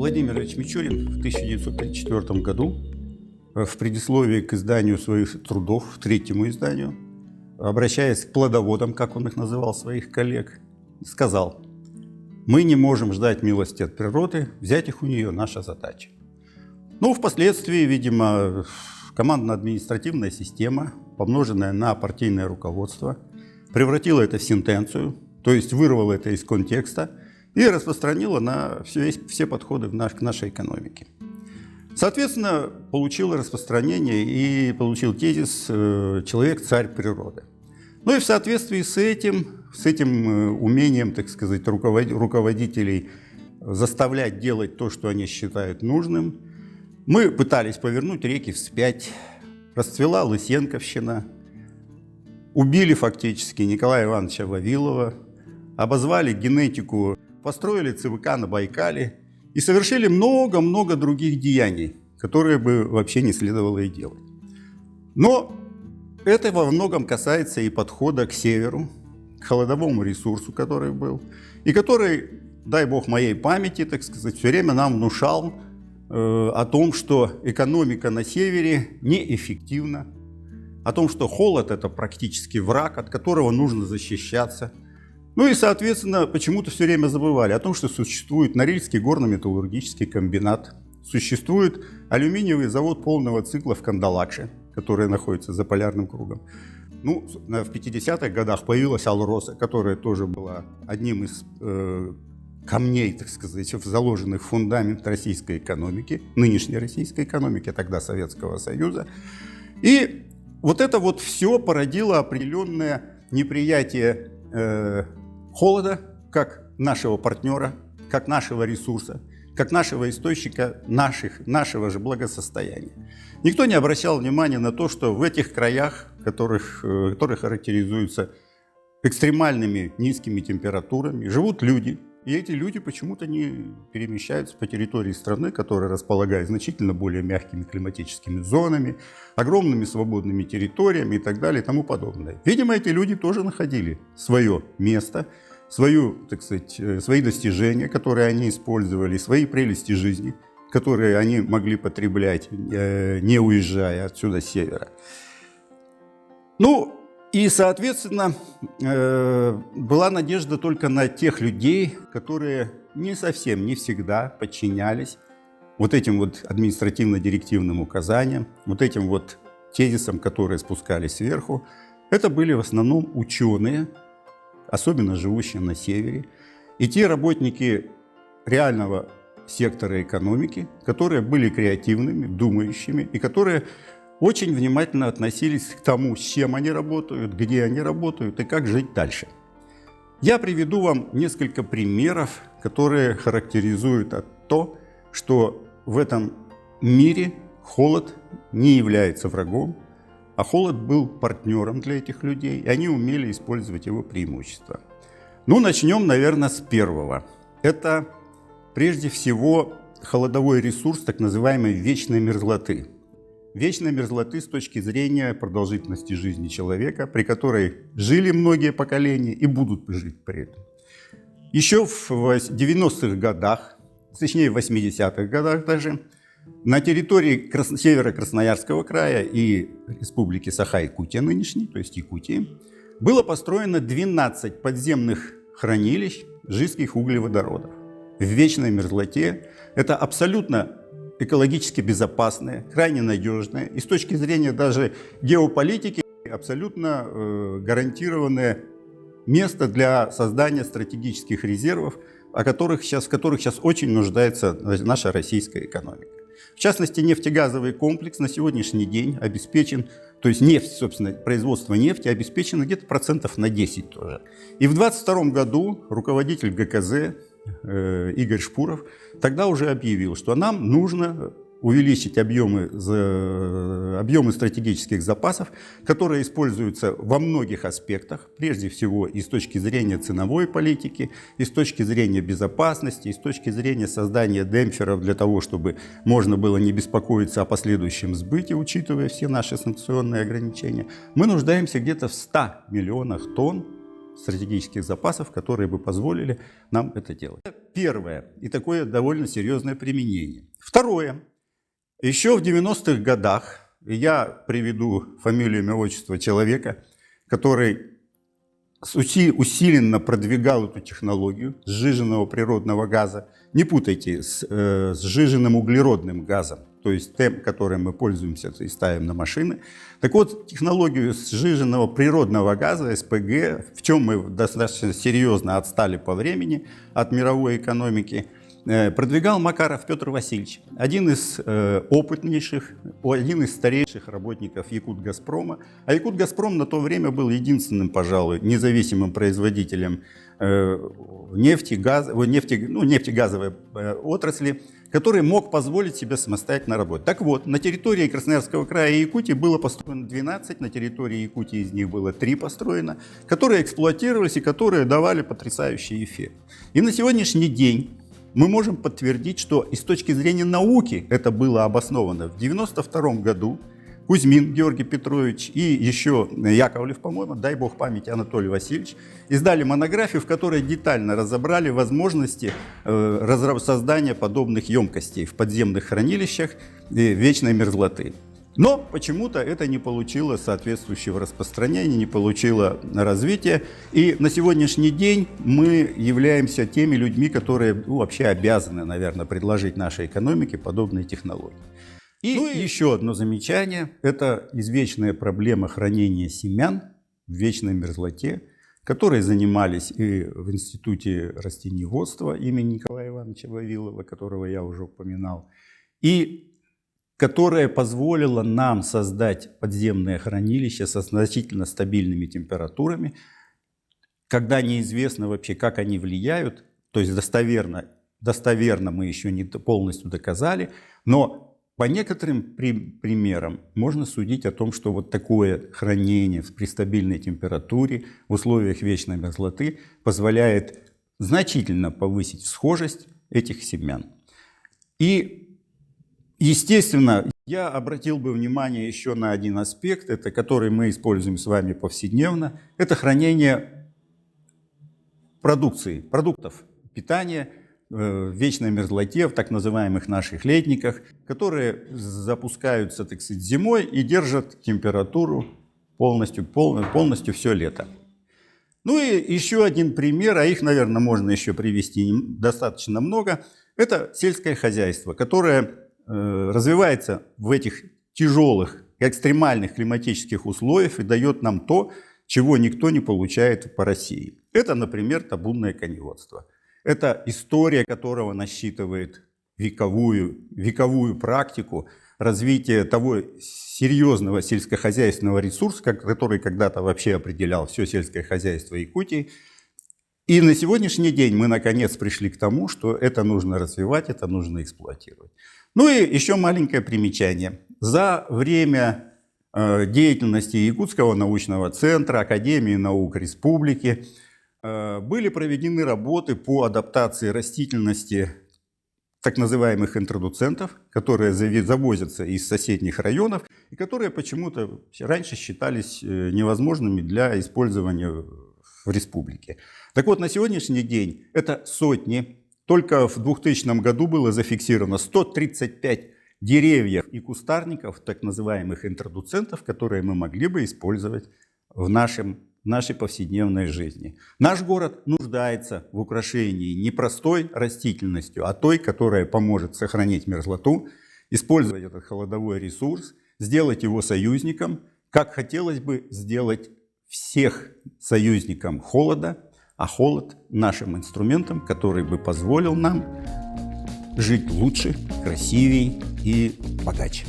Владимир Ильич Мичурин в 1934 году в предисловии к изданию своих трудов, третьему изданию, обращаясь к плодоводам, как он их называл, своих коллег, сказал: «Мы не можем ждать милости от природы, взять их у нее наша задача». Ну, впоследствии, видимо, командно-административная система, помноженная на партийное руководство, превратила это в сентенцию, то есть вырвала это из контекста и распространила на все подходы к нашей экономике. Соответственно, получил распространение и получил тезис «человек – царь природы». Ну и в соответствии с этим умением, так сказать, руководителей заставлять делать то, что они считают нужным, мы пытались повернуть реки вспять, расцвела Лысенковщина, убили фактически Николая Ивановича Вавилова, обозвали генетику, построили ЦВК на Байкале и совершили много-много других деяний, которые бы вообще не следовало и делать. Но это во многом касается и подхода к северу, к холодовому ресурсу, который был, и который, дай бог моей памяти, так сказать, все время нам внушал о том, что экономика на севере неэффективна, о том, что холод – это практически враг, от которого нужно защищаться. Ну и, соответственно, почему-то все время забывали о том, что существует Норильский горно-металлургический комбинат, существует алюминиевый завод полного цикла в Кандалакше, который находится за полярным кругом. Ну, в 50-х годах появилась Алроса, которая тоже была одним из камней, так сказать, заложенных в фундамент российской экономики, нынешней российской экономики, а тогда Советского Союза. И вот это вот все породило определенное неприятие холода как нашего партнера, как нашего ресурса, как нашего источника нашего же благосостояния. Никто не обращал внимания на то, что в этих краях, которые характеризуются экстремальными низкими температурами, живут люди. И эти люди почему-то не перемещаются по территории страны, которая располагает значительно более мягкими климатическими зонами, огромными свободными территориями и так далее и тому подобное. Видимо, эти люди тоже находили свое место, так сказать, свои достижения, которые они использовали, свои прелести жизни, которые они могли потреблять, не уезжая отсюда с севера. Ну, и, соответственно, была надежда только на тех людей, которые не совсем, не всегда подчинялись вот этим вот административно-директивным указаниям, вот этим вот тезисам, которые спускались сверху. Это были в основном ученые, особенно живущие на севере, и те работники реального сектора экономики, которые были креативными, думающими, и которые очень внимательно относились к тому, с чем они работают, где они работают и как жить дальше. Я приведу вам несколько примеров, которые характеризуют то, что в этом мире холод не является врагом, а холод был партнером для этих людей, и они умели использовать его преимущества. Ну, начнем, наверное, с первого. Это, прежде всего, холодовой ресурс так называемой вечной мерзлоты. Вечной мерзлоты с точки зрения продолжительности жизни человека, при которой жили многие поколения и будут жить при этом. Еще в 90-х годах, точнее в 80-х годах даже, на территории севера Красноярского края и республики Саха-Якутия нынешней, то есть Якутии, было построено 12 подземных хранилищ жидких углеводородов. В вечной мерзлоте это абсолютно экологически безопасные, крайне надежные и с точки зрения даже геополитики абсолютно гарантированное место для создания стратегических резервов, в которых сейчас очень нуждается наша российская экономика. В частности, нефтегазовый комплекс на сегодняшний день обеспечен, то есть нефть, собственно, производство нефти обеспечено где-то процентов на 10 тоже. И в 2022 году руководитель ГКЗ Игорь Шпуров тогда уже объявил, что нам нужно увеличить объемы стратегических запасов, которые используются во многих аспектах, прежде всего и с точки зрения ценовой политики, и с точки зрения безопасности, и с точки зрения создания демпферов для того, чтобы можно было не беспокоиться о последующем сбытии, учитывая все наши санкционные ограничения. Мы нуждаемся где-то в 100 миллионах тонн стратегических запасов, которые бы позволили нам это делать. Первое. И такое довольно серьезное применение. Второе. Еще в 90-х годах, я приведу фамилию, имя, отчество человека, который усиленно продвигал эту технологию сжиженного природного газа. Не путайте с сжиженным углеродным газом, то есть тем, которым мы пользуемся и ставим на машины. Так вот, технологию сжиженного природного газа, СПГ, в чем мы достаточно серьезно отстали по времени от мировой экономики, продвигал Макаров Петр Васильевич, один из опытнейших, один из старейших работников Якутгазпрома. А Якутгазпром на то время был единственным, пожалуй, независимым производителем нефтегазовой отрасли, который мог позволить себе самостоятельно работать. Так вот, на территории Красноярского края и Якутии было построено 12, на территории Якутии из них было 3 построено, которые эксплуатировались и которые давали потрясающий эффект. И на сегодняшний день мы можем подтвердить, что и с точки зрения науки это было обосновано. В 1992 году Кузьмин Георгий Петрович и еще Яковлев, по-моему, дай бог памяти, Анатолий Васильевич, издали монографию, в которой детально разобрали возможности создания подобных емкостей в подземных хранилищах вечной мерзлоты. Но почему-то это не получило соответствующего распространения, не получило развития. И на сегодняшний день мы являемся теми людьми, которые вообще обязаны, наверное, предложить нашей экономике подобные технологии. И еще одно замечание – это извечная проблема хранения семян в вечной мерзлоте, которой занимались и в Институте растениеводства имени Николая Ивановича Вавилова, которого я уже упоминал, и которая позволила нам создать подземные хранилища со значительно стабильными температурами, когда неизвестно вообще, как они влияют, то есть достоверно мы еще не полностью доказали, но по некоторым примерам можно судить о том, что вот такое хранение при стабильной температуре в условиях вечной мерзлоты позволяет значительно повысить схожесть этих семян. И естественно, я обратил бы внимание еще на один аспект, это который мы используем с вами повседневно. Это хранение продуктов питания в вечной мерзлоте, в так называемых наших ледниках, которые запускаются, так сказать, зимой и держат температуру полностью все лето. Ну и еще один пример, а их, наверное, можно еще привести достаточно много, это сельское хозяйство, которое развивается в этих тяжелых, экстремальных климатических условиях и дает нам то, чего никто не получает по России. Это, например, табунное коневодство. Это история которого насчитывает вековую практику развития того серьезного сельскохозяйственного ресурса, который когда-то вообще определял все сельское хозяйство Якутии. И на сегодняшний день мы наконец пришли к тому, что это нужно развивать, это нужно эксплуатировать. Ну и еще маленькое примечание. За время деятельности Якутского научного центра, Академии наук Республики были проведены работы по адаптации растительности так называемых интродуцентов, которые завозятся из соседних районов и которые почему-то раньше считались невозможными для использования в республике. Так вот, на сегодняшний день это сотни. Только в 2000 году было зафиксировано 135 деревьев и кустарников, так называемых интродуцентов, которые мы могли бы использовать в нашей повседневной жизни. Наш город нуждается в украшении не простой растительностью, а той, которая поможет сохранить мерзлоту, использовать этот холодовой ресурс, сделать его союзником, как хотелось бы сделать всех союзником холода, а холод нашим инструментом, который бы позволил нам жить лучше, красивее и богаче.